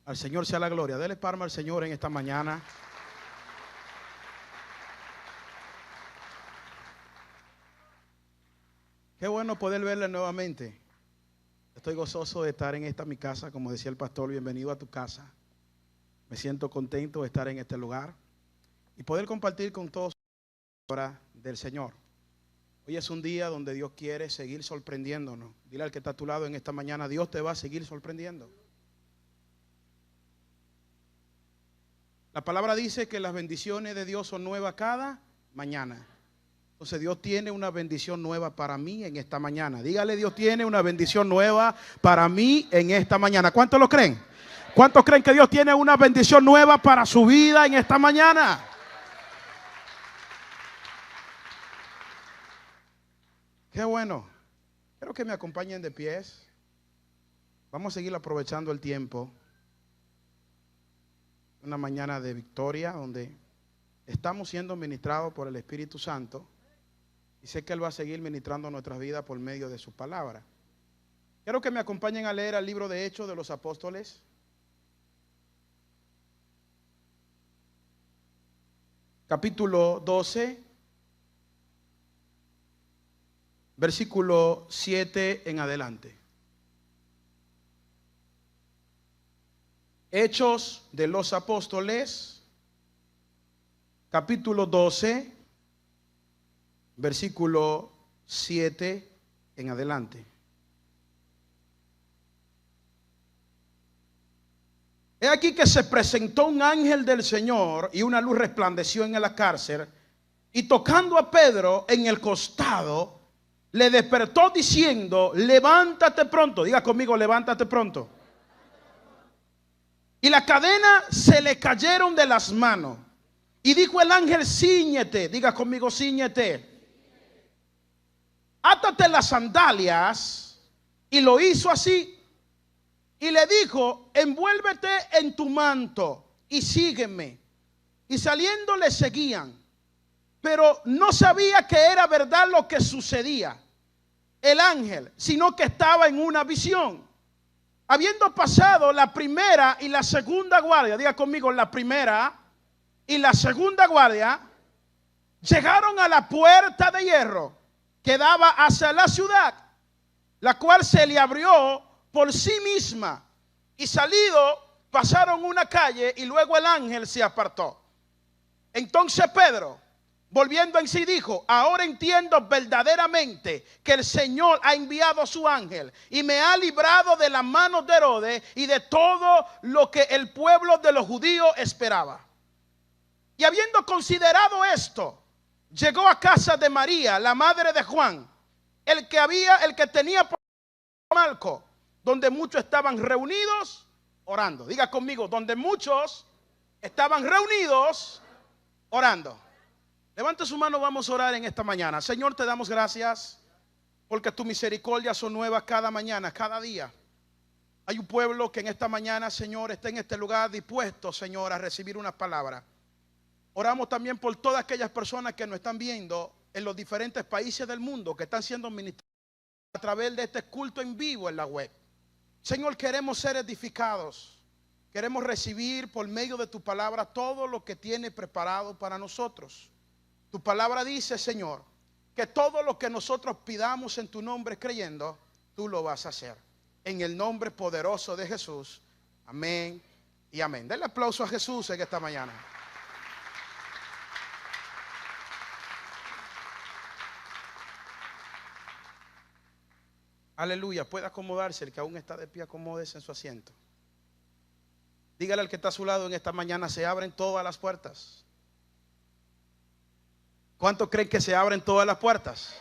Al Señor sea la gloria. Dele palma al Señor en esta mañana. Qué bueno poder verle nuevamente. Estoy gozoso de estar en esta mi casa. Como decía el pastor, bienvenido a tu casa. Me siento contento de estar en este lugar y poder compartir con todos la palabra del Señor. Hoy es un día donde Dios quiere seguir sorprendiéndonos. Dile al que está a tu lado en esta mañana: Dios te va a seguir sorprendiendo. La palabra dice que las bendiciones de Dios son nuevas cada mañana. Entonces Dios tiene una bendición nueva para mí en esta mañana. Dígale: Dios tiene una bendición nueva para mí en esta mañana. ¿Cuántos lo creen? ¿Cuántos creen que Dios tiene una bendición nueva para su vida en esta mañana? Qué bueno. Quiero que me acompañen de pies. Vamos a seguir aprovechando el tiempo. Una mañana de victoria donde estamos siendo ministrados por el Espíritu Santo. Y sé que Él va a seguir ministrando nuestras vidas por medio de su palabra. Quiero que me acompañen a leer el libro de Hechos de los Apóstoles. Capítulo 12. Versículo 7 en adelante. Hechos de los Apóstoles, capítulo 12, versículo 7 en adelante. He aquí que se presentó un ángel del Señor y una luz resplandeció en la cárcel, y tocando a Pedro en el costado, le despertó diciendo: levántate pronto. Diga conmigo: levántate pronto. Y las cadenas se le cayeron de las manos. Y dijo el ángel: cíñete. Diga conmigo: cíñete. Átate las sandalias. Y lo hizo así. Y le dijo: envuélvete en tu manto y sígueme. Y saliendo le seguían. Pero no sabía que era verdad lo que sucedía el ángel, sino que estaba en una visión. Habiendo pasado la primera y la segunda guardia, diga conmigo: la primera y la segunda guardia, llegaron a la puerta de hierro que daba hacia la ciudad, la cual se le abrió por sí misma, y salido pasaron una calle, y luego el ángel se apartó. Entonces Pedro, volviendo en sí, dijo: ahora entiendo verdaderamente que el Señor ha enviado a su ángel y me ha librado de las manos de Herodes y de todo lo que el pueblo de los judíos esperaba. Y habiendo considerado esto, llegó a casa de María, la madre de Juan, el que tenía por Malco, donde muchos estaban reunidos orando. Diga conmigo: donde muchos estaban reunidos orando. Levante su mano, vamos a orar en esta mañana. Señor, te damos gracias porque tus misericordias son nuevas cada mañana, cada día. Hay un pueblo que en esta mañana, Señor, está en este lugar dispuesto, Señor, a recibir una palabra. Oramos también por todas aquellas personas que nos están viendo en los diferentes países del mundo, que están siendo ministrados a través de este culto en vivo en la web. Señor, queremos ser edificados. Queremos recibir por medio de tu palabra todo lo que tienes preparado para nosotros. Tu palabra dice, Señor, que todo lo que nosotros pidamos en tu nombre creyendo, tú lo vas a hacer. En el nombre poderoso de Jesús. Amén y amén. Denle aplauso a Jesús en esta mañana. Aleluya. Puede acomodarse. El que aún está de pie, acomódese en su asiento. Dígale al que está a su lado: en esta mañana se abren todas las puertas. ¿Cuántos creen que se abren todas las puertas?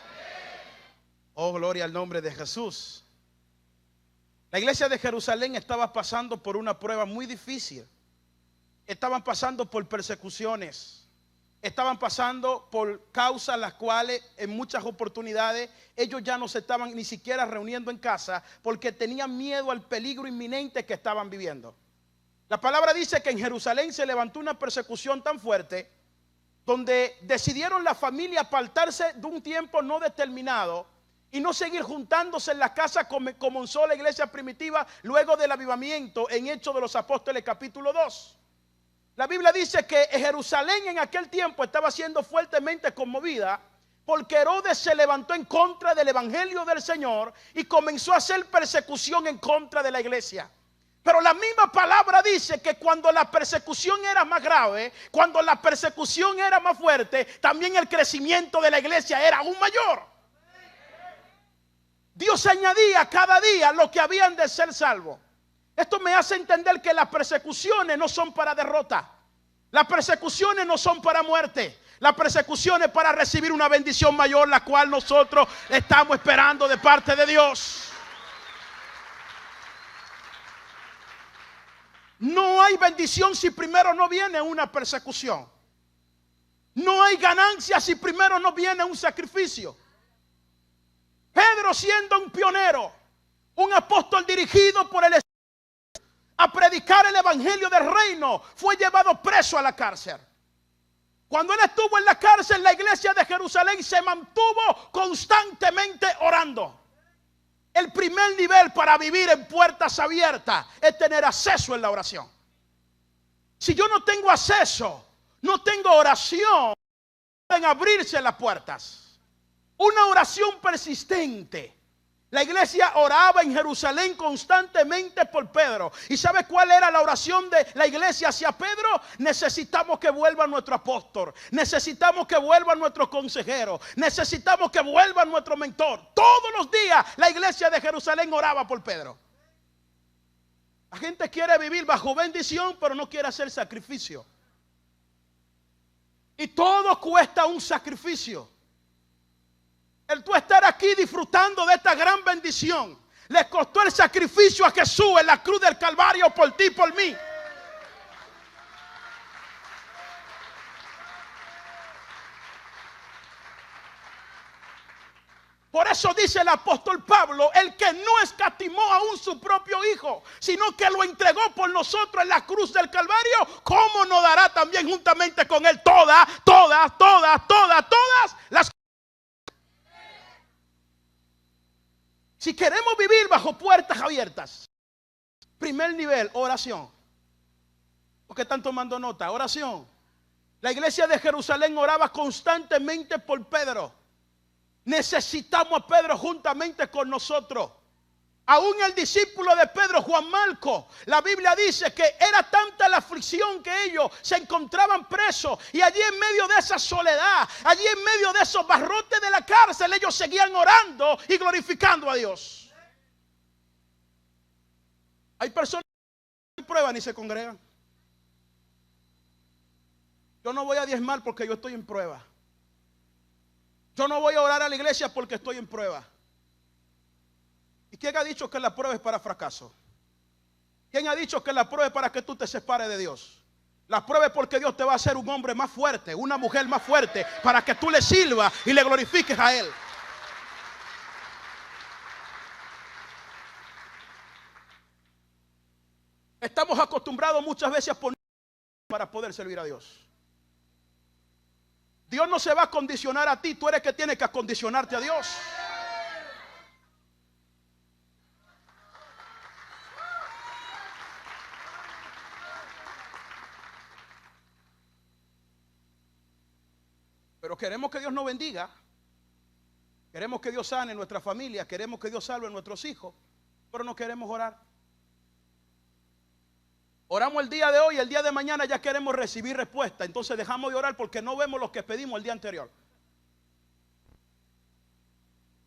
Oh, gloria al nombre de Jesús. La iglesia de Jerusalén estaba pasando por una prueba muy difícil. Estaban pasando por persecuciones. Estaban pasando por causas las cuales en muchas oportunidades ellos ya no se estaban ni siquiera reuniendo en casa porque tenían miedo al peligro inminente que estaban viviendo. La palabra dice que en Jerusalén se levantó una persecución tan fuerte donde decidieron la familia apartarse de un tiempo no determinado y no seguir juntándose en la casa como comenzó la iglesia primitiva luego del avivamiento en Hechos de los Apóstoles capítulo 2. La Biblia dice que Jerusalén en aquel tiempo estaba siendo fuertemente conmovida porque Herodes se levantó en contra del evangelio del Señor y comenzó a hacer persecución en contra de la iglesia. Pero la misma palabra dice que cuando la persecución era más grave, cuando la persecución era más fuerte, también el crecimiento de la iglesia era aún mayor. Dios añadía cada día lo que habían de ser salvos. Esto me hace entender que las persecuciones no son para derrota. Las persecuciones no son para muerte. Las persecuciones para recibir una bendición mayor, la cual nosotros estamos esperando de parte de Dios. No hay bendición si primero no viene una persecución. No hay ganancia si primero no viene un sacrificio. Pedro, siendo un pionero, un apóstol dirigido por el Espíritu a predicar el evangelio del reino, fue llevado preso a la cárcel. Cuando él estuvo en la cárcel, la iglesia de Jerusalén se mantuvo constantemente orando. El primer nivel para vivir en puertas abiertas es tener acceso en la oración. Si yo no tengo acceso, no tengo oración, pueden abrirse las puertas. Una oración persistente. La iglesia oraba en Jerusalén constantemente por Pedro. ¿Y sabe cuál era la oración de la iglesia hacia Pedro? Necesitamos que vuelva nuestro apóstol. Necesitamos que vuelva nuestro consejero. Necesitamos que vuelva nuestro mentor. Todos los días la iglesia de Jerusalén oraba por Pedro. La gente quiere vivir bajo bendición, pero no quiere hacer sacrificio. Y todo cuesta un sacrificio. El tú estar aquí disfrutando de esta gran bendición le costó el sacrificio a Jesús en la cruz del Calvario por ti y por mí. Por eso dice el apóstol Pablo, el que no escatimó aún su propio hijo, sino que lo entregó por nosotros en la cruz del Calvario, ¿cómo no dará también juntamente con él todas las cosas? Si queremos vivir bajo puertas abiertas, primer nivel, oración. ¿Por qué están tomando nota? Oración. La iglesia de Jerusalén oraba constantemente por Pedro. Necesitamos a Pedro juntamente con nosotros. Aún el discípulo de Pedro, Juan Marcos, la Biblia dice que era tanta la aflicción que ellos se encontraban presos. Y allí en medio de esa soledad, allí en medio de esos barrotes de la cárcel, ellos seguían orando y glorificando a Dios. Hay personas que no prueban y se congregan. Yo no voy a diezmar porque yo estoy en prueba. Yo no voy a orar a la iglesia porque estoy en prueba. ¿Y quién ha dicho que la prueba es para fracaso? ¿Quién ha dicho que la prueba es para que tú te separes de Dios? La prueba es porque Dios te va a hacer un hombre más fuerte, una mujer más fuerte, para que tú le sirvas y le glorifiques a Él. Estamos acostumbrados muchas veces a poner para poder servir a Dios. Dios no se va a condicionar a ti, tú eres que tienes que acondicionarte a Dios. Pero queremos que Dios nos bendiga. Queremos que Dios sane nuestra familia. Queremos que Dios salve a nuestros hijos. Pero no queremos orar. Oramos el día de hoy, el día de mañana ya queremos recibir respuesta. Entonces dejamos de orar porque no vemos lo que pedimos el día anterior.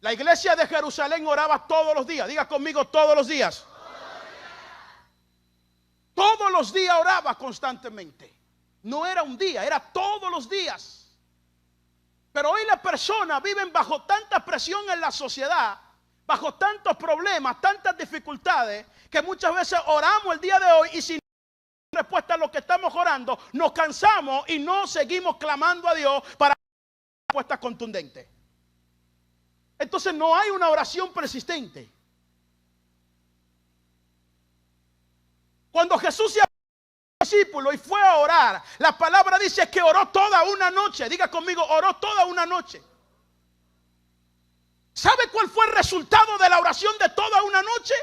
La iglesia de Jerusalén oraba todos los días. Diga conmigo, todos los días. Todos los días oraba constantemente. No era un día, era todos los días. Pero hoy las personas viven bajo tanta presión en la sociedad, bajo tantos problemas, tantas dificultades, que muchas veces oramos el día de hoy y sin respuesta a lo que estamos orando, nos cansamos y no seguimos clamando a Dios para una respuesta contundente. Entonces no hay una oración persistente. Cuando Jesús se discípulo y fue a orar, la palabra dice que oró toda una noche. Diga conmigo, oró toda una noche. ¿Sabe cuál fue el resultado de la oración de toda una noche?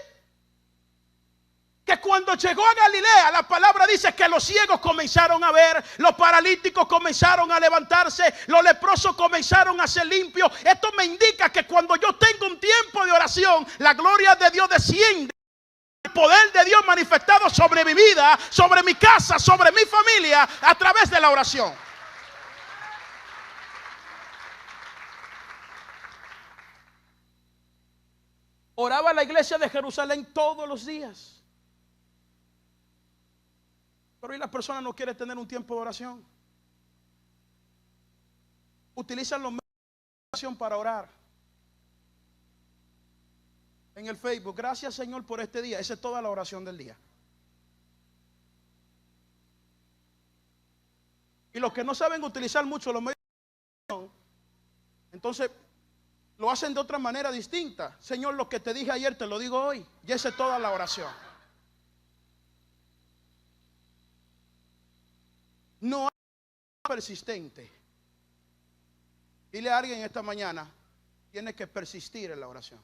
Que cuando llegó a Galilea, la palabra dice que los ciegos comenzaron a ver, los paralíticos comenzaron a levantarse, los leprosos comenzaron a ser limpios. Esto me indica que cuando yo tengo un tiempo de oración, la gloria de Dios desciende. El poder de Dios manifestado sobre mi vida, sobre mi casa, sobre mi familia, a través de la oración. Oraba la iglesia de Jerusalén todos los días. Pero hoy la persona no quiere tener un tiempo de oración. Utilizan los medios de oración para orar. En el Facebook, gracias Señor por este día. Esa es toda la oración del día. Y los que no saben utilizar mucho los medios de oración, entonces lo hacen de otra manera distinta. Señor, lo que te dije ayer te lo digo hoy. Y esa es toda la oración. No hay persistente. Dile a alguien esta mañana, tiene que persistir en la oración.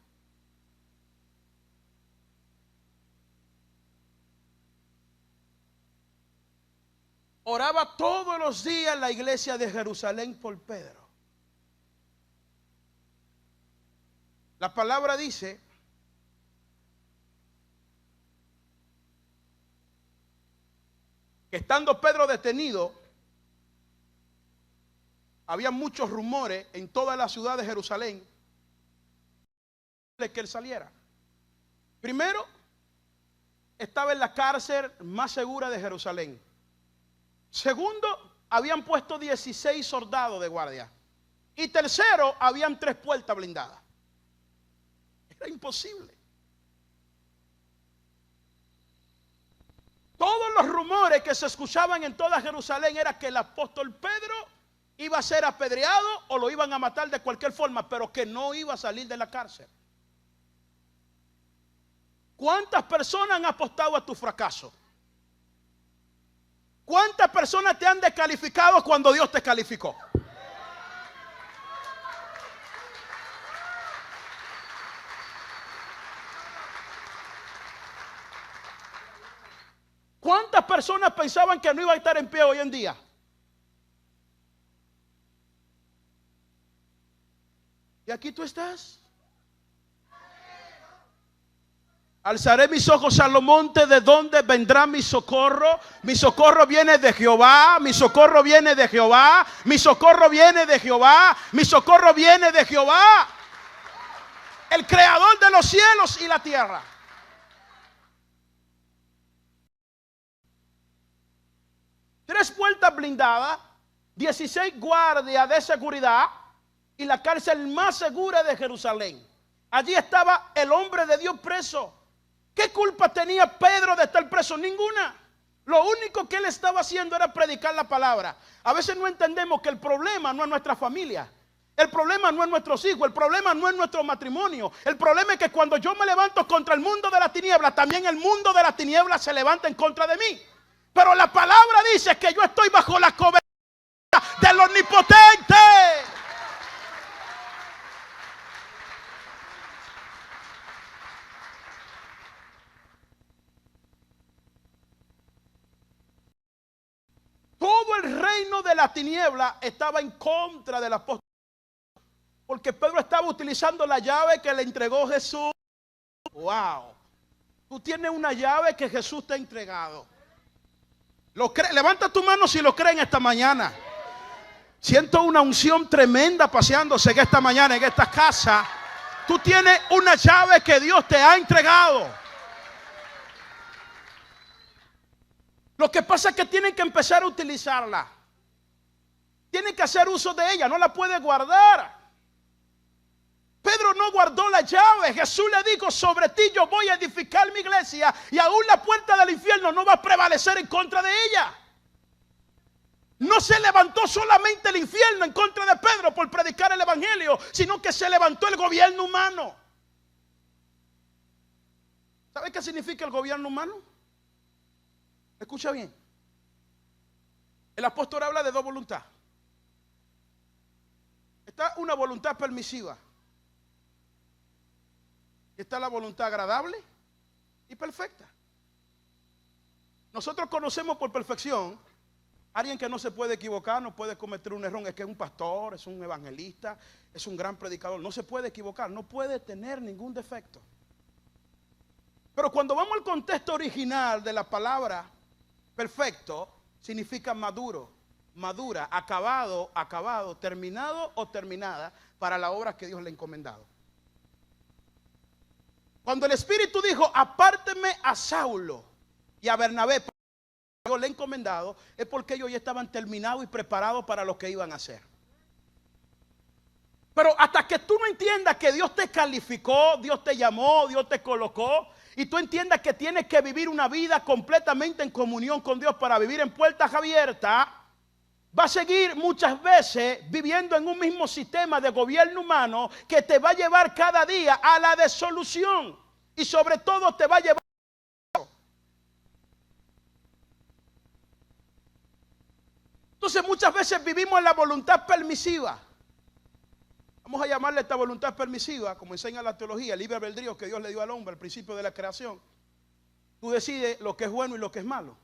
Oraba todos los días la iglesia de Jerusalén por Pedro. La palabra dice que estando Pedro detenido, había muchos rumores en toda la ciudad de Jerusalén de que él saliera. Primero, estaba en la cárcel más segura de Jerusalén. Segundo, habían puesto 16 soldados de guardia. Y tercero, habían 3 puertas blindadas. Era imposible. Todos los rumores que se escuchaban en toda Jerusalén era que el apóstol Pedro iba a ser apedreado o lo iban a matar de cualquier forma, pero que no iba a salir de la cárcel. ¿Cuántas personas han apostado a tu fracaso? ¿Cuántas personas te han descalificado cuando Dios te calificó? ¿Cuántas personas pensaban que no iba a estar en pie hoy en día? Y aquí tú estás. Alzaré mis ojos a los montes, ¿de dónde vendrá mi socorro? Mi socorro viene de Jehová, mi socorro viene de Jehová, mi socorro viene de Jehová, mi socorro viene de Jehová, el creador de los cielos y la tierra. Tres puertas blindadas, 16 guardias de seguridad y la cárcel más segura de Jerusalén. Allí estaba el hombre de Dios preso. ¿Qué culpa tenía Pedro de estar preso? Ninguna. Lo único que él estaba haciendo era predicar la palabra. A veces no entendemos que el problema no es nuestra familia. El problema no es nuestros hijos. El problema no es nuestro matrimonio. El problema es que cuando yo me levanto contra el mundo de la tiniebla, también el mundo de la tiniebla se levanta en contra de mí. Pero la palabra dice que yo estoy bajo la cobertura del Omnipotente. Todo el reino de la tiniebla estaba en contra del apóstol, porque Pedro estaba utilizando la llave que le entregó Jesús. Wow. Tú tienes una llave que Jesús te ha entregado. ¿Lo cree? Levanta tu mano si lo creen esta mañana. Siento una unción tremenda paseándose en esta mañana en esta casa. Tú tienes una llave que Dios te ha entregado. Lo que pasa es que tienen que empezar a utilizarla. Tienen que hacer uso de ella, no la puede guardar. Pedro no guardó la llave. Jesús le dijo: sobre ti yo voy a edificar mi iglesia y aún la puerta del infierno no va a prevalecer en contra de ella. No se levantó solamente el infierno en contra de Pedro por predicar el evangelio, sino que se levantó el gobierno humano. ¿Sabe qué significa el gobierno humano? Escucha bien. El apóstol habla de dos voluntades. Está una voluntad permisiva Esta es la voluntad agradable y perfecta. Nosotros conocemos por perfección a alguien que no se puede equivocar, no puede cometer un error. Es que es un pastor, es un evangelista, es un gran predicador. No se puede equivocar, no puede tener ningún defecto. Pero cuando vamos al contexto original de la palabra perfecto, significa maduro, madura, acabado, acabado, terminado o terminada para la obra que Dios le ha encomendado. Cuando el Espíritu dijo, apárteme a Saulo y a Bernabé, yo le he encomendado, es porque ellos ya estaban terminados y preparados para lo que iban a hacer. Pero hasta que tú no entiendas que Dios te calificó, Dios te llamó, Dios te colocó, y tú entiendas que tienes que vivir una vida completamente en comunión con Dios para vivir en puertas abiertas, va a seguir muchas veces viviendo en un mismo sistema de gobierno humano que te va a llevar cada día a la desolución y sobre todo te va a llevar. Entonces muchas veces vivimos en la voluntad permisiva. Vamos a llamarle esta voluntad permisiva, como enseña la teología, el libre albedrío que Dios le dio al hombre al principio de la creación. Tú decides lo que es bueno y lo que es malo.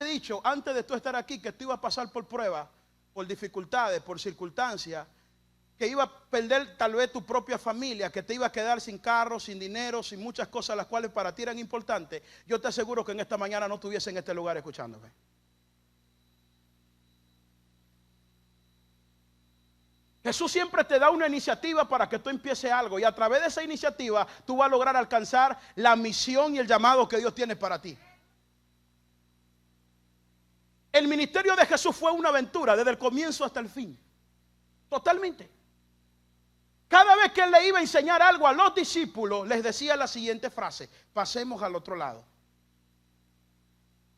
He dicho antes de tú estar aquí que tú ibas a pasar por pruebas, por dificultades, por circunstancias, que iba a perder tal vez tu propia familia, que te iba a quedar sin carro, sin dinero, sin muchas cosas las cuales para ti eran importantes. Yo te aseguro que en esta mañana no estuviese en este lugar escuchándome. Jesús siempre te da una iniciativa para que tú empieces algo y a través de esa iniciativa tú vas a lograr alcanzar la misión y el llamado que Dios tiene para ti. El ministerio de Jesús fue una aventura desde el comienzo hasta el fin. Totalmente. Cada vez que él le iba a enseñar algo a los discípulos, les decía la siguiente frase: pasemos al otro lado.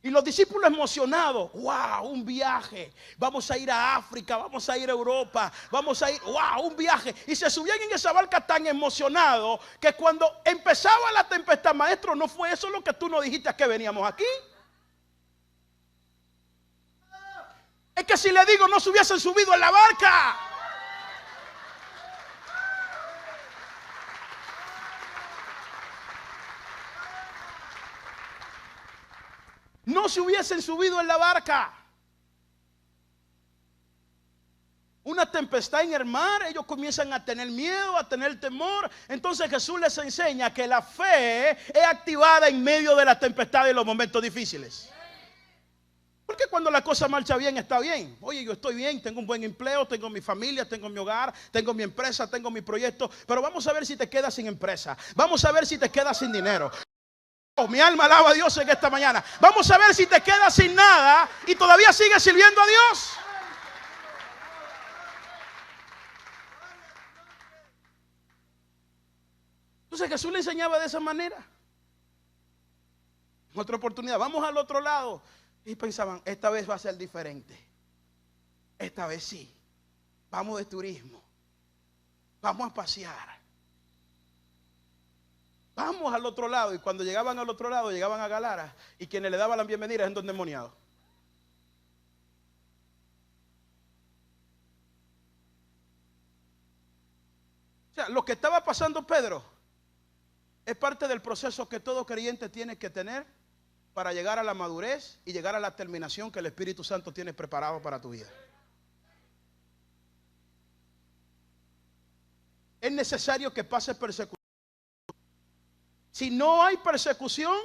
Y los discípulos emocionados, wow, un viaje, vamos a ir a África, vamos a ir a Europa, vamos a ir, wow, un viaje. Y se subían en esa barca tan emocionados que cuando empezaba la tempestad, maestro, ¿no fue eso lo que tú nos dijiste a que veníamos aquí? Es que si le digo, no se hubiesen subido en la barca. No se hubiesen subido en la barca. Una tempestad en el mar, ellos comienzan a tener miedo, a tener temor. Entonces Jesús les enseña que la fe es activada en medio de la tempestad y los momentos difíciles. Porque cuando la cosa marcha bien, está bien. Oye, yo estoy bien, tengo un buen empleo, tengo mi familia, tengo mi hogar, tengo mi empresa, tengo mi proyecto. Pero vamos a ver si te quedas sin empresa. Vamos a ver si te quedas sin dinero. Oh, mi alma alaba a Dios en esta mañana. Vamos a ver si te quedas sin nada y todavía sigues sirviendo a Dios. Entonces Jesús le enseñaba de esa manera. En otra oportunidad, vamos al otro lado. Y pensaban, esta vez va a ser diferente. Esta vez sí. Vamos de turismo. Vamos a pasear. Vamos al otro lado. Y cuando llegaban al otro lado, llegaban a Galara. Y quienes le daban la bienvenida eran dos endemoniados. O sea, lo que estaba pasando Pedro es parte del proceso que todo creyente tiene que tener para llegar a la madurez y llegar a la terminación que el Espíritu Santo tiene preparado para tu vida. Es necesario que pases persecución. Si no hay persecución,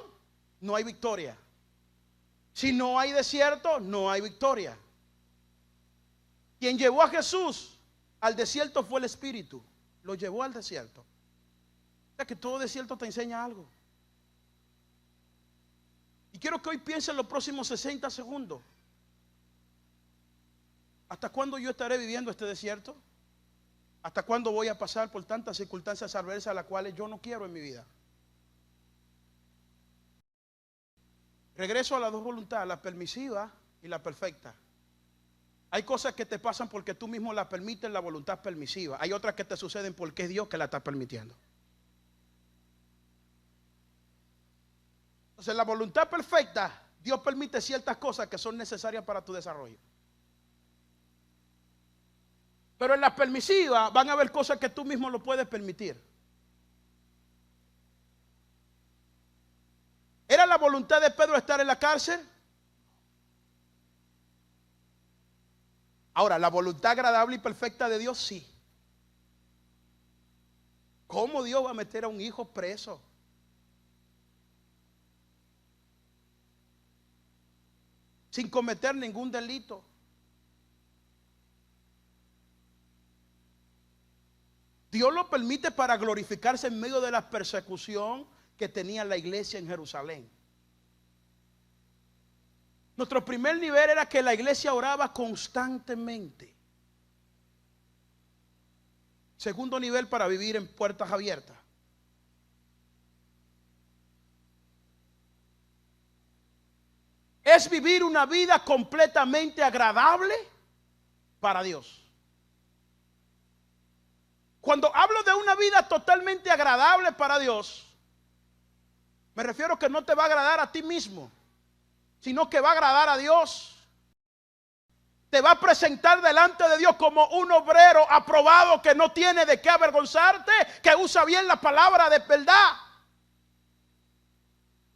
no hay victoria. Si no hay desierto, no hay victoria. Quien llevó a Jesús al desierto fue el Espíritu. Lo llevó al desierto. O sea que todo desierto te enseña algo. Y quiero que hoy piensen los próximos 60 segundos. ¿Hasta cuándo yo estaré viviendo este desierto? ¿Hasta cuándo voy a pasar por tantas circunstancias adversas a las cuales yo no quiero en mi vida? Regreso a las dos voluntades, la permisiva y la perfecta. Hay cosas que te pasan porque tú mismo las permites, la voluntad permisiva. Hay otras que te suceden porque es Dios que la está permitiendo. Entonces la voluntad perfecta, Dios permite ciertas cosas que son necesarias para tu desarrollo. Pero en la permisiva van a haber cosas que tú mismo lo puedes permitir. ¿Era la voluntad de Pedro estar en la cárcel? Ahora, la voluntad agradable y perfecta de Dios, sí. ¿Cómo Dios va a meter a un hijo preso? Sin cometer ningún delito. Dios lo permite para glorificarse en medio de la persecución que tenía la iglesia en Jerusalén. Nuestro primer nivel era que la iglesia oraba constantemente. Segundo nivel, para vivir en puertas abiertas. Es vivir una vida completamente agradable para Dios. Cuando hablo de una vida totalmente agradable para Dios, me refiero que no te va a agradar a ti mismo, sino que va a agradar a Dios. Te va a presentar delante de Dios como un obrero aprobado que no tiene de qué avergonzarte, que usa bien la palabra de verdad,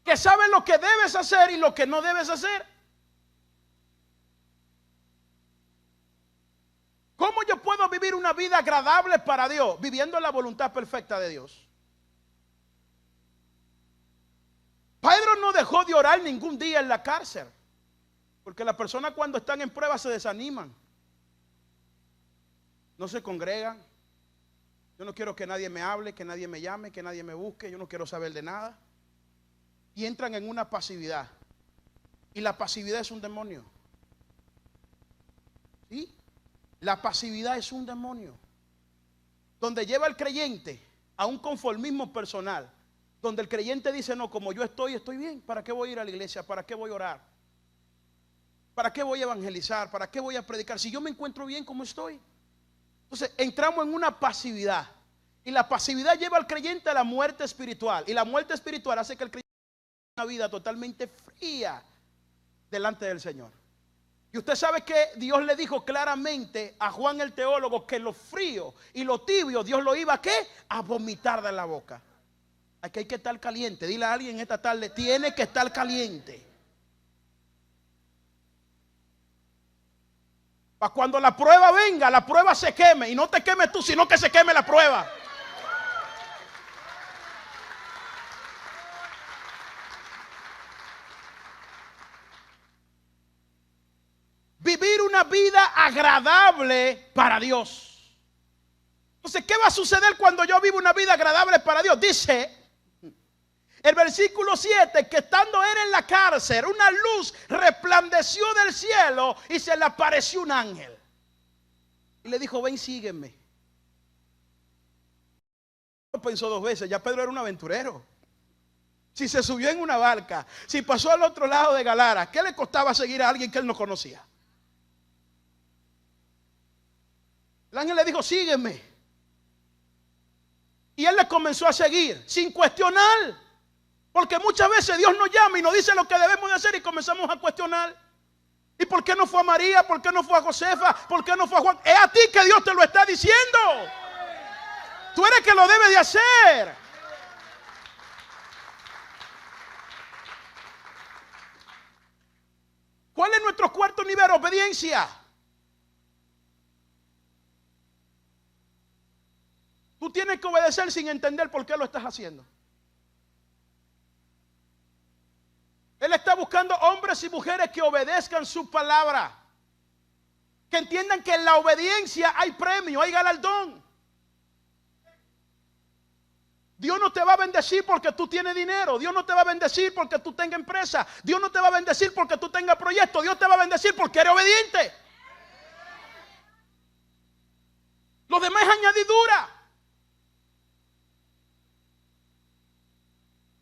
que sabe lo que debes hacer y lo que no debes hacer. ¿Cómo yo puedo vivir una vida agradable para Dios? Viviendo la voluntad perfecta de Dios. Pedro no dejó de orar ningún día en la cárcel, porque las personas cuando están en prueba se desaniman, no se congregan. Yo no quiero que nadie me hable, que nadie me llame, que nadie me busque, yo no quiero saber de nada. Y entran en una pasividad. Y la pasividad es un demonio. ¿Sí? La pasividad es un demonio, donde lleva al creyente a un conformismo personal, donde el creyente dice, no, como yo estoy bien. ¿Para qué voy a ir a la iglesia? ¿Para qué voy a orar? ¿Para qué voy a evangelizar? ¿Para qué voy a predicar? Si yo me encuentro bien como estoy. Entonces entramos en una pasividad. Y la pasividad lleva al creyente a la muerte espiritual. Y la muerte espiritual hace que el creyente tenga una vida totalmente fría delante del Señor. Y usted sabe que Dios le dijo claramente a Juan el teólogo que lo frío y lo tibio Dios lo iba a ¿qué? A vomitar de la boca. Aquí hay que estar caliente. Dile a alguien esta tarde, tiene que estar caliente. Para cuando la prueba venga, la prueba se queme. Y no te quemes tú, sino que se queme la prueba. Vivir una vida agradable para Dios. Entonces, ¿qué va a suceder cuando yo vivo una vida agradable para Dios? Dice el versículo 7, que estando él en la cárcel, una luz resplandeció del cielo y se le apareció un ángel. Y le dijo, ven, sígueme. No pensó dos veces, ya Pedro era un aventurero. Si se subió en una barca, si pasó al otro lado de Galara, ¿qué le costaba seguir a alguien que él no conocía? El ángel le dijo, sígueme. Y él le comenzó a seguir, sin cuestionar. Porque muchas veces Dios nos llama y nos dice lo que debemos de hacer y comenzamos a cuestionar. ¿Y por qué no fue a María? ¿Por qué no fue a Josefa? ¿Por qué no fue a Juan? Es a ti que Dios te lo está diciendo. Tú eres que lo debes de hacer. ¿Cuál es nuestro cuarto nivel? Obediencia. Tú tienes que obedecer sin entender por qué lo estás haciendo. Él está buscando hombres y mujeres que obedezcan su palabra. Que entiendan que en la obediencia hay premio, hay galardón. Dios no te va a bendecir porque tú tienes dinero. Dios no te va a bendecir porque tú tengas empresa. Dios no te va a bendecir porque tú tengas proyectos. Dios te va a bendecir porque eres obediente. Lo demás es añadidura.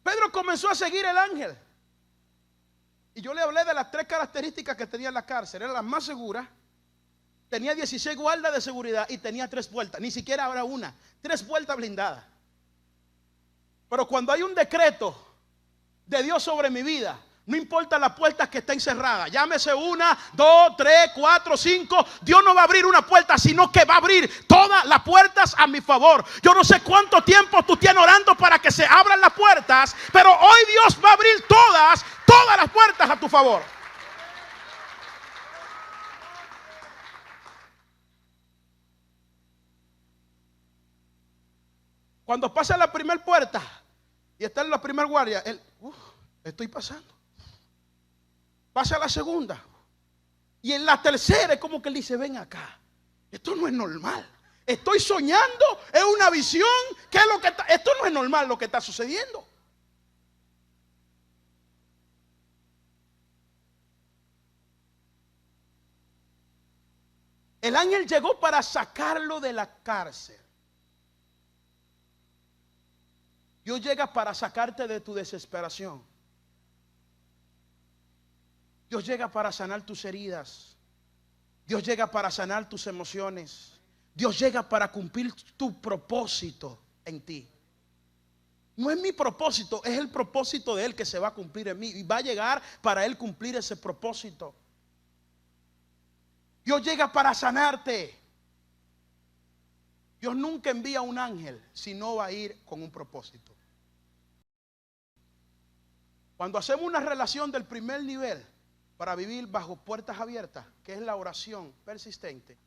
Pedro comenzó a seguir el ángel. Y yo le hablé de las tres características que tenía en la cárcel. Era la más segura. Tenía 16 guardas de seguridad y tenía 3 puertas. Ni siquiera habrá una. 3 puertas blindadas. Pero cuando hay un decreto de Dios sobre mi vida, No importa las puertas que estén cerradas. Llámese 1, 2, 3, 4, 5. Dios no va a abrir una puerta, sino que va a abrir todas las puertas a mi favor. Yo no sé cuánto tiempo tú tienes orando para que se abran las puertas, pero hoy Dios va a abrir todas las puertas a tu favor. Cuando pasa la primera puerta y está en la primera guardia, él, estoy pasando. Pasa a la segunda. Y en la tercera es como que él dice, ven acá. Esto no es normal. Estoy soñando, es una visión. ¿Qué es lo que está? Esto no es normal lo que está sucediendo. El ángel llegó para sacarlo de la cárcel. Dios llega para sacarte de tu desesperación. Dios llega para sanar tus heridas. Dios llega para sanar tus emociones. Dios llega para cumplir tu propósito en ti. No es mi propósito, es el propósito de Él que se va a cumplir en mí. Y va a llegar para Él cumplir ese propósito. Dios llega para sanarte. Dios nunca envía un ángel si no va a ir con un propósito. Cuando hacemos una relación del primer nivel para vivir bajo puertas abiertas, que es la oración persistente,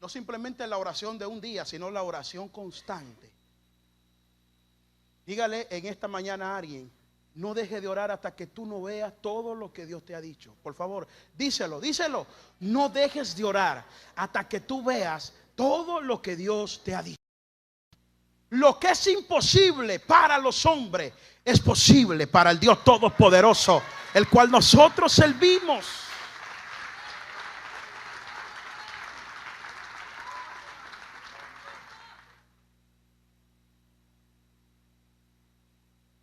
no simplemente la oración de un día, sino la oración constante. Dígale en esta mañana a alguien, no deje de orar hasta que tú no veas todo lo que Dios te ha dicho. Por favor, díselo. No dejes de orar hasta que tú veas todo lo que Dios te ha dicho. Lo que es imposible para los hombres es posible para el Dios Todopoderoso, el cual nosotros servimos.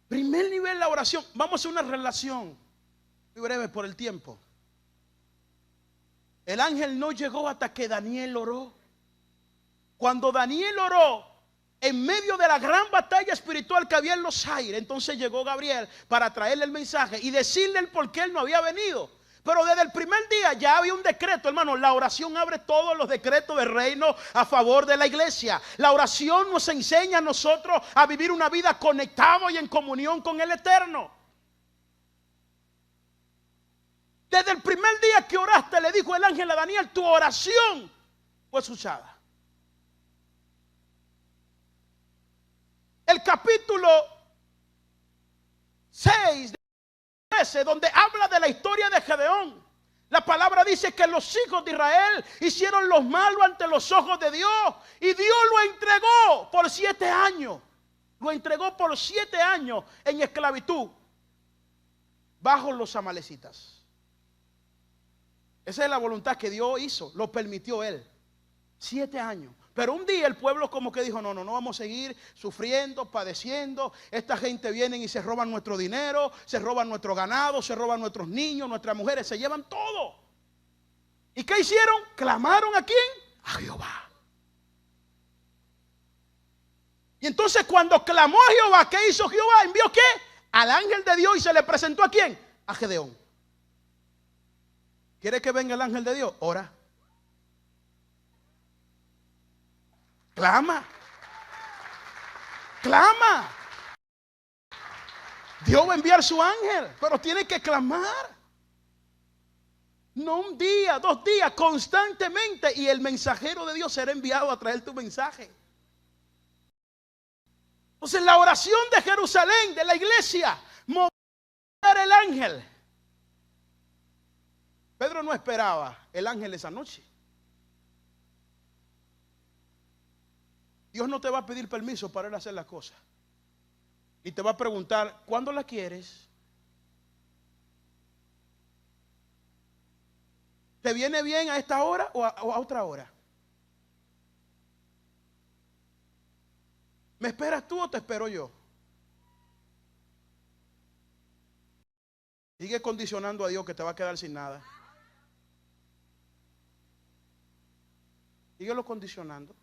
Primer nivel, la oración. Vamos a hacer una relación muy breve por el tiempo. El ángel no llegó hasta que Daniel oró. Cuando Daniel oró, en medio de la gran batalla espiritual que había en los aires, entonces llegó Gabriel para traerle el mensaje y decirle el por qué él no había venido. Pero desde el primer día ya había un decreto, hermano. La oración abre todos los decretos del reino a favor de la iglesia. La oración nos enseña a nosotros a vivir una vida conectada y en comunión con el Eterno. Desde el primer día que oraste, le dijo el ángel a Daniel, tu oración fue escuchada. El capítulo 6 de 13, donde habla de la historia de Gedeón, la palabra dice que los hijos de Israel hicieron lo malo ante los ojos de Dios y Dios lo entregó por 7 años. Lo entregó por 7 años en esclavitud bajo los amalecitas. Esa es la voluntad que Dios hizo, lo permitió Él. 7 años. Pero un día el pueblo como que dijo, no vamos a seguir sufriendo, padeciendo. Esta gente viene y se roban nuestro dinero, se roban nuestro ganado, se roban nuestros niños, nuestras mujeres, se llevan todo. ¿Y qué hicieron? ¿Clamaron a quién? A Jehová. Y entonces cuando clamó a Jehová, ¿qué hizo Jehová? ¿Envió qué? Al ángel de Dios y se le presentó a quién? A Gedeón. ¿Quiere que venga el ángel de Dios? Ora. Clama. Clama. Dios va a enviar su ángel, pero tiene que clamar. No un día, 2 días, constantemente. Y el mensajero de Dios será enviado a traer tu mensaje. Entonces la oración de Jerusalén, de la iglesia, mover el ángel. Pedro no esperaba el ángel esa noche. Dios no te va a pedir permiso para él hacer las cosas. Y te va a preguntar, ¿cuándo la quieres? ¿Te viene bien a esta hora o a otra hora? ¿Me esperas tú o te espero yo? Sigue condicionando a Dios que te va a quedar sin nada. Síguelo condicionando.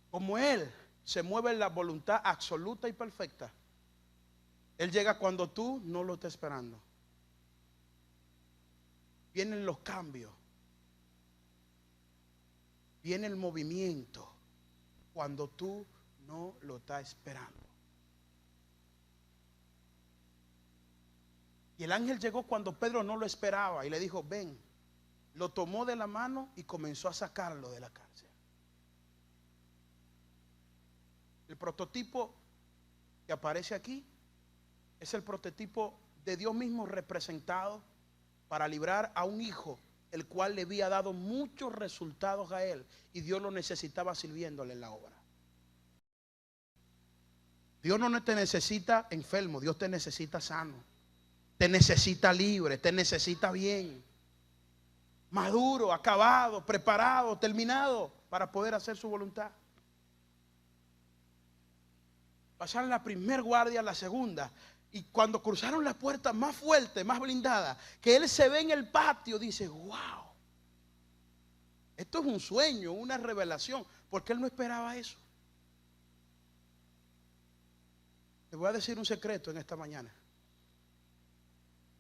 Como Él se mueve en la voluntad absoluta y perfecta. Él llega cuando tú no lo estás esperando. Vienen los cambios. Viene el movimiento cuando tú no lo estás esperando. Y el ángel llegó cuando Pedro no lo esperaba y le dijo, ven. Lo tomó de la mano y comenzó a sacarlo de la cárcel. El prototipo que aparece aquí es el prototipo de Dios mismo representado para librar a un hijo, el cual le había dado muchos resultados a él y Dios lo necesitaba sirviéndole en la obra. Dios no te necesita enfermo, Dios te necesita sano, te necesita libre, te necesita bien, maduro, acabado, preparado, terminado para poder hacer su voluntad. Pasaron la primer guardia, la segunda, y cuando cruzaron la puerta más fuerte, más blindada, que él se ve en el patio, dice, wow, esto es un sueño, una revelación, porque él no esperaba eso. Te voy a decir un secreto en esta mañana.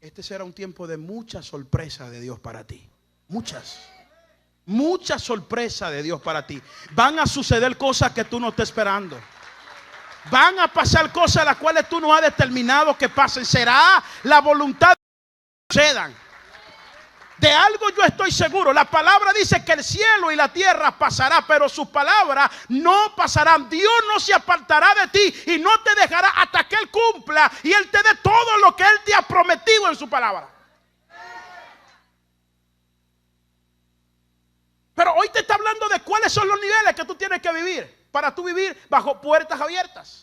Este será un tiempo de mucha sorpresa de Dios para ti. Mucha sorpresa de Dios para ti. Van a suceder cosas que tú no estás esperando. Van a pasar cosas las cuales tú no has determinado que pasen. Será la voluntad de que sucedan. De algo yo estoy seguro. La palabra dice que el cielo y la tierra pasará, pero sus palabras no pasarán. Dios no se apartará de ti y no te dejará hasta que Él cumpla y Él te dé todo lo que Él te ha prometido en su palabra. Pero hoy te está hablando de cuáles son los niveles que tú tienes que vivir para tú vivir bajo puertas abiertas.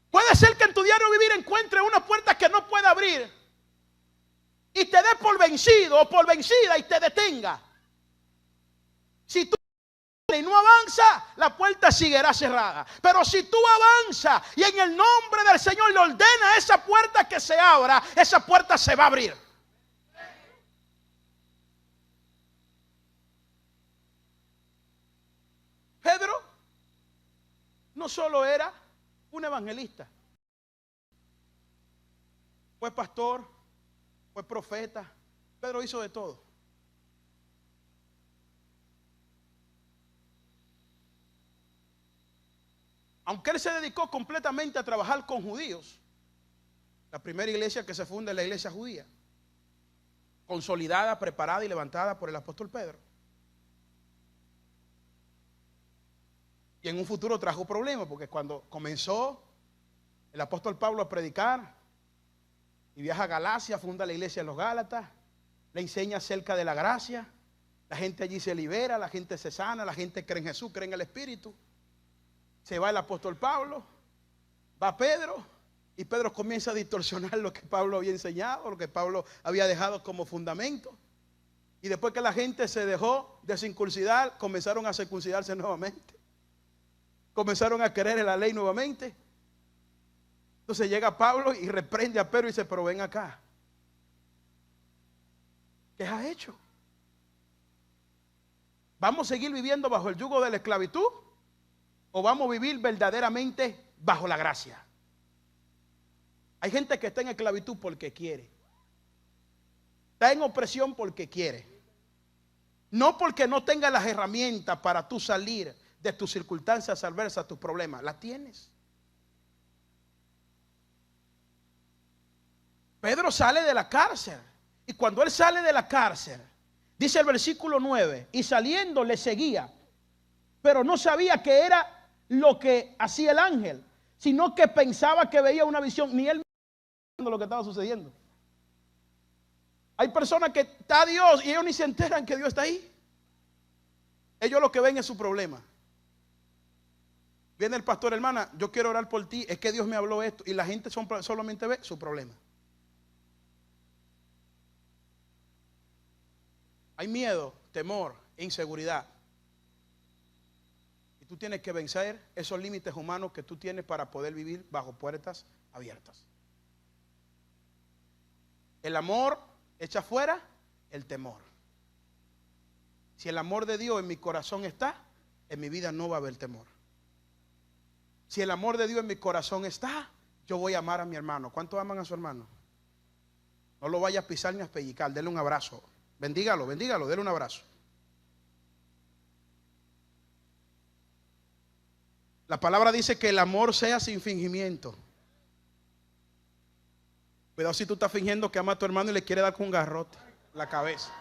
Puede ser que en tu diario vivir encuentres una puerta que no pueda abrir y te dé por vencido o por vencida y te detenga. Si tú y no avanza, la puerta seguirá cerrada. Pero si tú avanzas y en el nombre del Señor le ordena a esa puerta que se abra, esa puerta se va a abrir. Pedro no solo era un evangelista, fue pastor, fue profeta. Pedro hizo de todo. Aunque él se dedicó completamente a trabajar con judíos, la primera iglesia que se funda es la iglesia judía, consolidada, preparada y levantada por el apóstol Pedro. Y en un futuro trajo problemas, porque cuando comenzó el apóstol Pablo a predicar y viaja a Galacia, funda la iglesia de los Gálatas, le enseña acerca de la gracia, la gente allí se libera, la gente se sana, la gente cree en Jesús, cree en el Espíritu. Se va el apóstol Pablo, va Pedro, y Pedro comienza a distorsionar lo que Pablo había enseñado, lo que Pablo había dejado como fundamento. Y después que la gente se dejó de circuncidar, comenzaron a circuncidarse nuevamente. Comenzaron a creer en la ley nuevamente. Entonces llega Pablo y reprende a Pedro y dice, pero ven acá, ¿qué has hecho? ¿Vamos a seguir viviendo bajo el yugo de la esclavitud o vamos a vivir verdaderamente bajo la gracia? Hay gente que está en esclavitud porque quiere, está en opresión porque quiere, no porque no tenga las herramientas para tú salir de tus circunstancias adversas, tus problemas. Las tienes. Pedro sale de la cárcel, y cuando él sale de la cárcel, dice el versículo 9, y saliendo le seguía, pero no sabía que era lo que hacía el ángel, sino que pensaba que veía una visión. Ni él mismo sabía lo que estaba sucediendo. Hay personas que está Dios y ellos ni se enteran que Dios está ahí. Ellos lo que ven es su problema. Viene el pastor, hermana, yo quiero orar por ti, es que Dios me habló esto, y la gente solamente ve su problema. Hay miedo, temor, inseguridad. Y tú tienes que vencer esos límites humanos que tú tienes para poder vivir bajo puertas abiertas. El amor echa fuera el temor. Si el amor de Dios en mi corazón está, en mi vida no va a haber temor. Si el amor de Dios en mi corazón está, yo voy a amar a mi hermano. ¿Cuántos aman a su hermano? No lo vaya a pisar ni a pellizcar, denle un abrazo. Bendígalo, bendígalo, denle un abrazo. La palabra dice que el amor sea sin fingimiento. Cuidado si tú estás fingiendo que ama a tu hermano y le quiere dar con un garrote en la cabeza.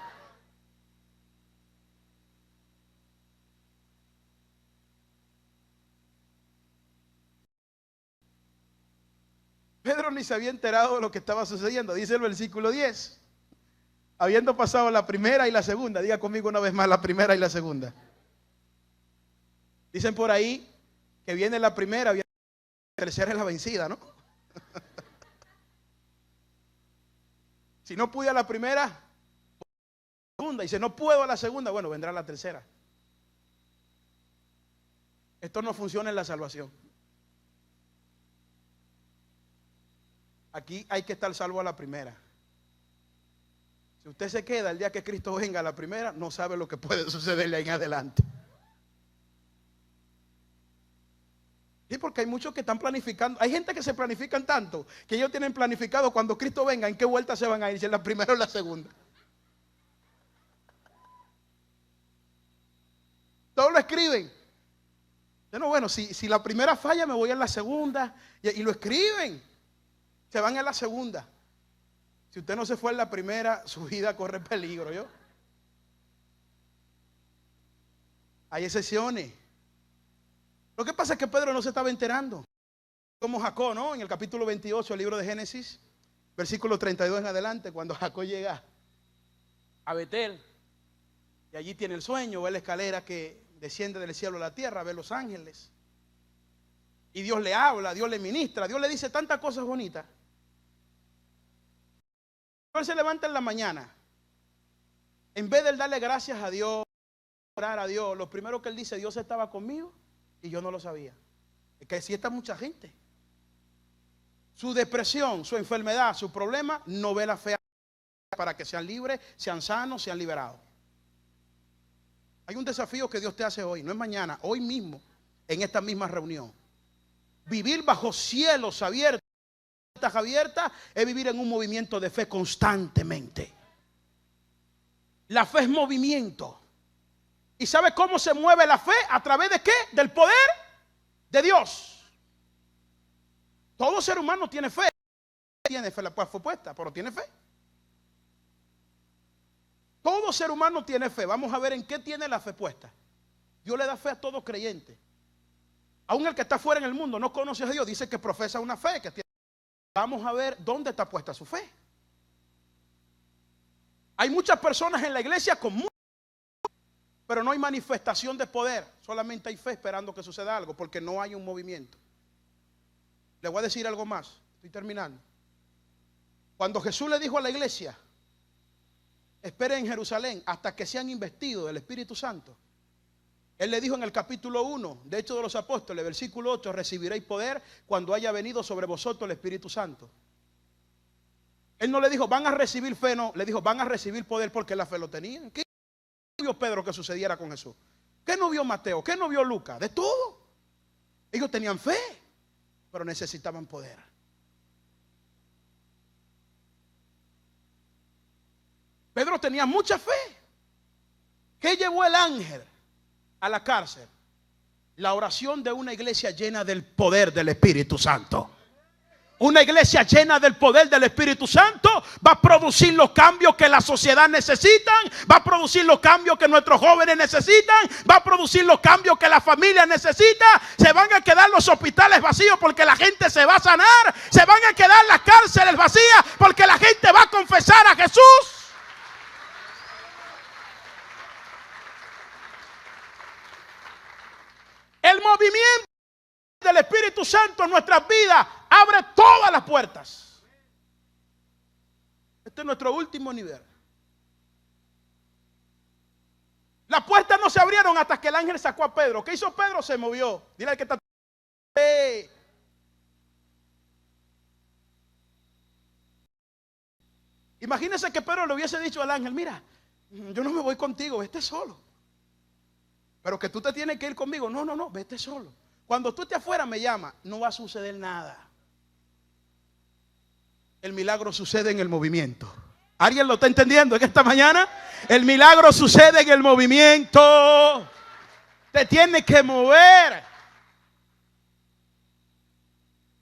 Pedro ni se había enterado de lo que estaba sucediendo. Dice el versículo 10. Habiendo pasado la primera y la segunda. Diga conmigo una vez más, la primera y la segunda. Dicen por ahí que viene la primera, viene la tercera es la vencida, ¿no? Si no pude a la primera, a la segunda. Y si no puedo a la segunda, bueno, vendrá la tercera. Esto no funciona en la salvación. Aquí hay que estar salvo a la primera. Si usted se queda el día que Cristo venga a la primera, no sabe lo que puede sucederle ahí en adelante. Sí, porque hay muchos que están planificando. Hay gente que se planifican tanto que ellos tienen planificado cuando Cristo venga en qué vuelta se van a ir, si en la primera o en la segunda. Todos lo escriben. Bueno, si la primera falla me voy a la segunda y lo escriben. Se van a la segunda. Si usted no se fue en la primera, su vida corre peligro, ¿yo? Hay excepciones. Lo que pasa es que Pedro no se estaba enterando. Como Jacob, ¿no? En el capítulo 28 del libro de Génesis, versículo 32 en adelante, cuando Jacob llega a Betel, y allí tiene el sueño, ve la escalera que desciende del cielo a la tierra, ve los ángeles. Y Dios le habla, Dios le ministra, Dios le dice tantas cosas bonitas. Él se levanta en la mañana. En vez de darle gracias a Dios, orar a Dios, lo primero que él dice, Dios estaba conmigo y yo no lo sabía. Es que así está mucha gente. Su depresión, su enfermedad, su problema, no ve la fe para que sean libres, sean sanos, sean liberados. Hay un desafío que Dios te hace hoy, no es mañana, hoy mismo, en esta misma reunión. Vivir bajo cielos abiertos es vivir en un movimiento de fe constantemente. La fe es movimiento. ¿Y sabe cómo se mueve la fe? ¿A través de qué? Del poder de Dios. Todo ser humano tiene fe. Tiene fe, la fue puesta, pero tiene fe. Todo ser humano tiene fe. Vamos a ver en qué tiene la fe puesta. Dios le da fe a todo creyente. Aún el que está fuera en el mundo no conoce a Dios, dice que profesa una fe que tiene. Vamos a ver dónde está puesta su fe. Hay muchas personas en la iglesia con mucho, pero no hay manifestación de poder. Solamente hay fe esperando que suceda algo, porque no hay un movimiento. Le voy a decir algo más. Estoy terminando. Cuando Jesús le dijo a la iglesia, esperen en Jerusalén hasta que sean investidos del Espíritu Santo. Él le dijo en el capítulo 1 de Hechos de los Apóstoles, versículo 8, recibiréis poder cuando haya venido sobre vosotros el Espíritu Santo. Él no le dijo, van a recibir fe, no, le dijo, van a recibir poder porque la fe lo tenían. ¿Qué vio Pedro que sucediera con Jesús? ¿Qué no vio Mateo? ¿Qué no vio Lucas? De todo. Ellos tenían fe, pero necesitaban poder. Pedro tenía mucha fe. ¿Qué llevó el ángel a la cárcel? La oración de una iglesia llena del poder del Espíritu Santo. Una iglesia llena del poder del Espíritu Santo va a producir los cambios que la sociedad necesita, va a producir los cambios que nuestros jóvenes necesitan, va a producir los cambios que la familia necesita. Se van a quedar los hospitales vacíos porque la gente se va a sanar. Se van a quedar las cárceles vacías porque la gente va a confesar a Jesús. El movimiento del Espíritu Santo en nuestras vidas abre todas las puertas. Este es nuestro último nivel. Las puertas no se abrieron hasta que el ángel sacó a Pedro. ¿Qué hizo Pedro? Se movió. Dile al que está. Imagínense que Pedro le hubiese dicho al ángel, mira, yo no me voy contigo, vete solo. Pero que tú te tienes que ir conmigo. No, no, no, vete solo. Cuando tú estés afuera me llama, no va a suceder nada. El milagro sucede en el movimiento. ¿Alguien lo está entendiendo en esta mañana? El milagro sucede en el movimiento. Te tienes que mover.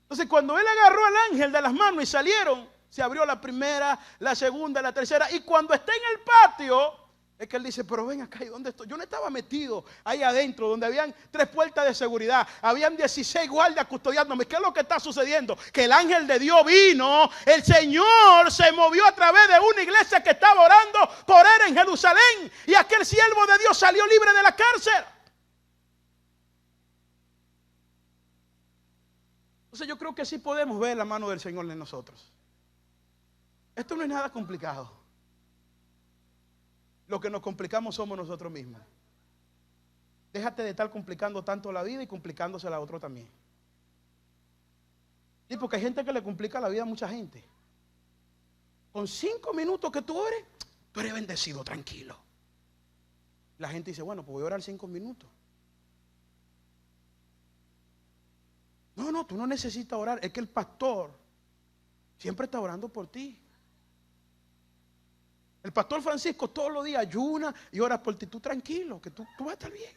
Entonces cuando él agarró al ángel de las manos y salieron, se abrió la primera, la segunda, la tercera. Y cuando está en el patio, es que él dice, pero ven acá, ¿y dónde estoy? Yo no estaba metido ahí adentro, donde habían 3 puertas de seguridad. Habían 16 guardias custodiándome. ¿Qué es lo que está sucediendo? Que el ángel de Dios vino. El Señor se movió a través de una iglesia que estaba orando por él en Jerusalén. Y aquel siervo de Dios salió libre de la cárcel. Entonces yo creo que sí podemos ver la mano del Señor en nosotros. Esto no es nada complicado. Lo que nos complicamos somos nosotros mismos. Déjate de estar complicando tanto la vida y complicándosela a otro también. Y porque hay gente que le complica la vida a mucha gente. Con 5 minutos que tú ores, tú eres bendecido, tranquilo. La gente dice, bueno, pues voy a orar 5 minutos. No, no, tú no necesitas orar. Es que el pastor siempre está orando por ti. El pastor Francisco todos los días ayuna y ora por ti. Tú tranquilo, que tú vas a estar bien.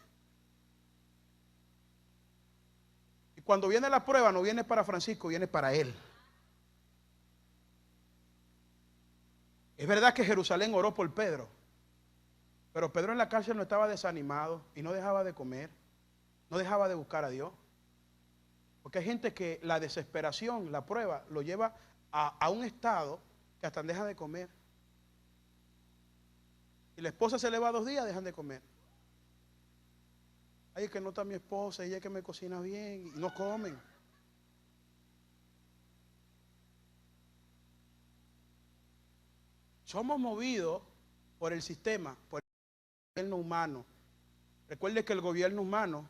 Y cuando viene la prueba, no viene para Francisco, viene para él. Es verdad que Jerusalén oró por Pedro, pero Pedro en la cárcel no estaba desanimado y no dejaba de comer, no dejaba de buscar a Dios. Porque hay gente que la desesperación, la prueba, lo lleva a un estado que hasta deja de comer. Y la esposa se le va 2 días, dejan de comer. Ay, es que no está mi esposa, ella es que me cocina bien, y no comen. Somos movidos por el sistema, por el gobierno humano. Recuerde que el gobierno humano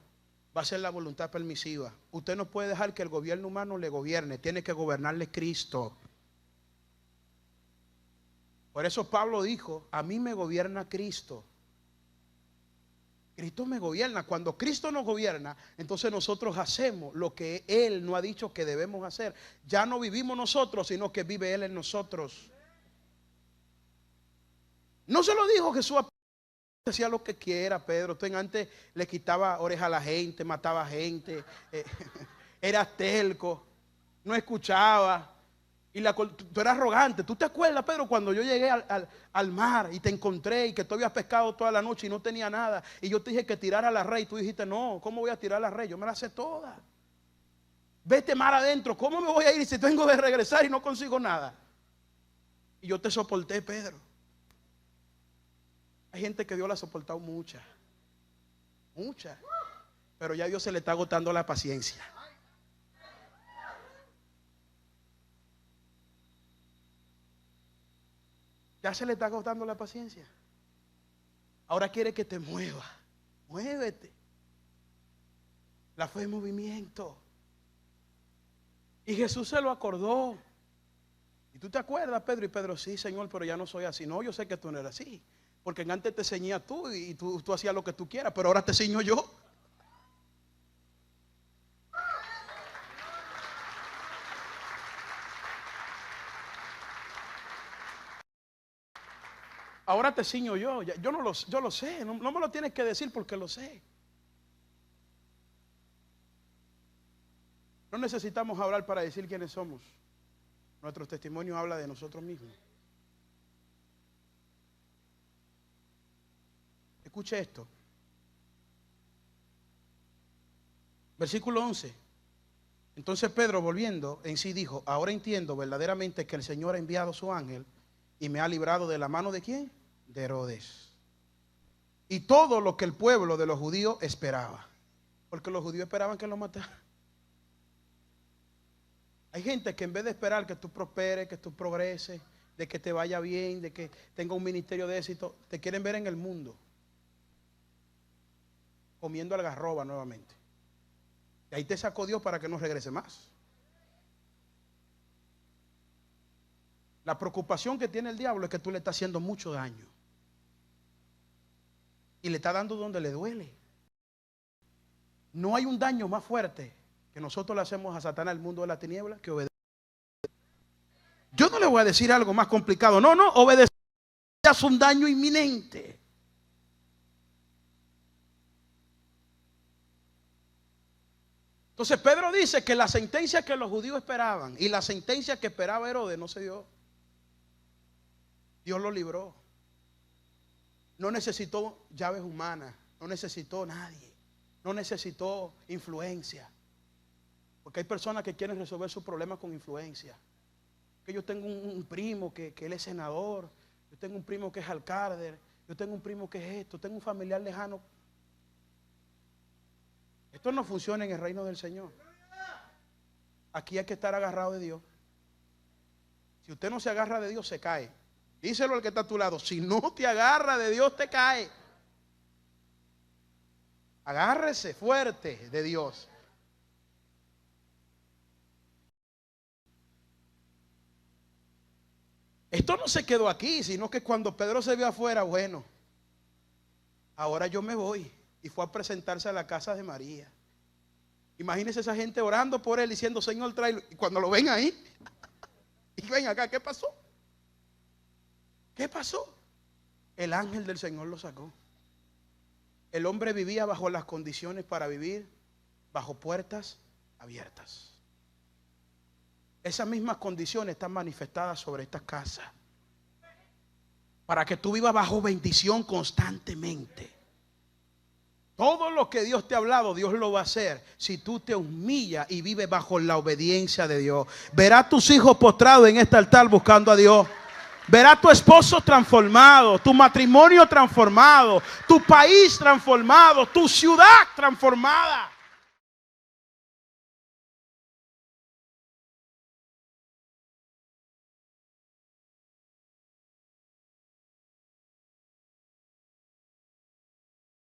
va a ser la voluntad permisiva. Usted no puede dejar que el gobierno humano le gobierne, tiene que gobernarle Cristo. Por eso Pablo dijo, a mí me gobierna Cristo. Cristo me gobierna. Cuando Cristo nos gobierna, entonces nosotros hacemos lo que Él nos ha dicho que debemos hacer. Ya no vivimos nosotros, sino que vive Él en nosotros. No se lo dijo Jesús a Pedro, hacía lo que quiera, Pedro. Usted antes le quitaba oreja a la gente, mataba gente, era terco, no escuchaba. Y tú eras arrogante. ¿Tú te acuerdas, Pedro, cuando yo llegué al mar y te encontré y que tú habías pescado toda la noche y no tenía nada? Y yo te dije que tirara la red y tú dijiste, no, ¿cómo voy a tirar la red? Yo me la sé toda. Vete mar adentro, ¿cómo me voy a ir si tengo que regresar y no consigo nada? Y yo te soporté, Pedro. Hay gente que Dios la ha soportado mucha. Pero ya a Dios se le está agotando la paciencia. Ya se le está agotando la paciencia. Ahora quiere que te mueva. Muévete. La fe en movimiento. Y Jesús se lo acordó. Y tú te acuerdas, Pedro. Y Pedro, sí, Señor, pero ya no soy así. No, yo sé que tú no eres así. Porque antes te ceñía tú y tú hacías lo que tú quieras. Pero ahora te ceño yo. Ahora te ciño yo. Yo lo sé. No me lo tienes que decir porque lo sé. No necesitamos hablar para decir quiénes somos. Nuestro testimonio habla de nosotros mismos. Escuche esto. Versículo 11. Entonces Pedro, volviendo en sí, dijo, ahora entiendo verdaderamente que el Señor ha enviado su ángel y me ha librado de la mano de ¿quién? De Herodes. Y todo lo que el pueblo de los judíos esperaba. Porque los judíos esperaban que lo matara. Hay gente que en vez de esperar que tú prosperes, que tú progreses, de que te vaya bien, de que tenga un ministerio de éxito, te quieren ver en el mundo, comiendo algarroba nuevamente. Y ahí te sacó Dios para que no regrese más. La preocupación que tiene el diablo es que tú le estás haciendo mucho daño. Y le está dando donde le duele. No hay un daño más fuerte que nosotros le hacemos a Satanás, el mundo de la tiniebla, que obedecer. Yo no le voy a decir algo más complicado. No, obedecer es un daño inminente. Entonces Pedro dice que la sentencia que los judíos esperaban y la sentencia que esperaba Herodes no se dio. Dios lo libró. No necesitó llaves humanas, no necesitó nadie, no necesitó influencia. Porque hay personas que quieren resolver sus problemas con influencia. Que yo tengo un primo que él es senador, yo tengo un primo que es alcalde, yo tengo un primo que es esto, tengo un familiar lejano. Esto no funciona en el reino del Señor. Aquí hay que estar agarrado de Dios. Si usted no se agarra de Dios, se cae. Díselo al que está a tu lado. Si no te agarra de Dios, te cae. Agárrese fuerte de Dios. Esto no se quedó aquí, sino que cuando Pedro se vio afuera, bueno, ahora yo me voy. Y fue a presentarse a la casa de María. Imagínense esa gente orando por él, diciendo, Señor, tráelo. Y cuando lo ven ahí, y ven acá, ¿qué pasó? ¿Qué pasó? El ángel del Señor lo sacó. El hombre vivía bajo las condiciones para vivir bajo puertas abiertas. Esas mismas condiciones están manifestadas sobre esta casa, para que tú vivas bajo bendición constantemente. Todo lo que Dios te ha hablado, Dios lo va a hacer si tú te humillas y vives bajo la obediencia de Dios. Verás tus hijos postrados en este altar buscando a Dios. Verás tu esposo transformado, tu matrimonio transformado, tu país transformado, tu ciudad transformada.